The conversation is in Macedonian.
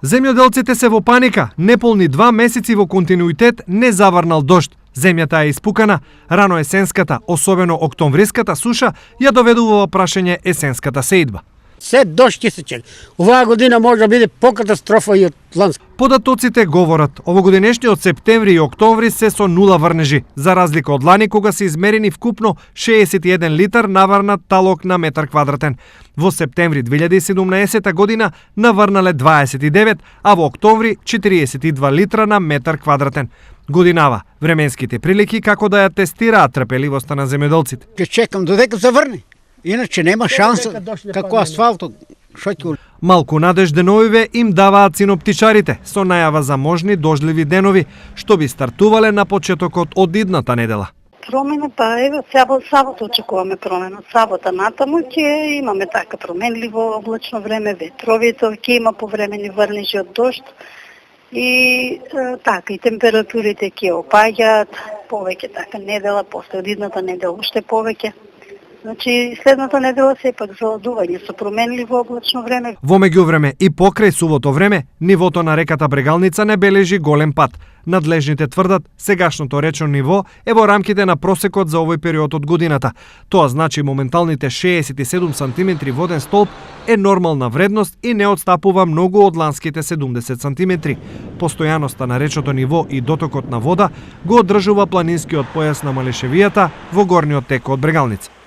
Земјоделците се во паника. Неполни 2 месеци во континуитет не заврнал дожд. Земјата е испукана. Рано есенската, особено октомвриската суша, ја доведува во прашање есенската сеидба. Се дожд ќе се чека. Оваа година може да биде покатастрофа и од ланска. Податоците говорат, овогодинешниот септември и октомври се со нула врнежи, за разлика од лани кога се измерени вкупно 61 литар наврнат талок на метар квадратен. Во септември 2017 година наврнале 29, а во октомври 42 литра на метар квадратен. Годинава временските прилики како да ја тестираат трпеливоста на земјоделците. Ќе чекам додека заврне. Иначе нема шанса како асфалтот. Малку надеж деновиве им даваат синоптичарите со најава за можни дождливи денови, што би стартувале на почетокот од идната недела. Промена, еве сабота очекуваме промена. Сабота натаму ќе имаме така променливо облачно време, ветровито, ќе има повремени врнежи од дожд и така и температурите ќе опаѓаат повеќе така недела, после од идната недела уште повеќе. Значи, следната недела сепак за одување со променливо облачно време. Во меѓувреме и покрај сувото време, нивото на реката Брегалница не бележи голем пат. Надлежните тврдат, сегашното речно ниво е во рамките на просекот за овој период од годината. Тоа значи моменталните 67 см воден столб е нормална вредност и не отстапува многу од ланските 70 см. Постојаноста на речното ниво и дотокот на вода го одржува планинскиот појас на Малешевијата во горниот тек од Брегалница.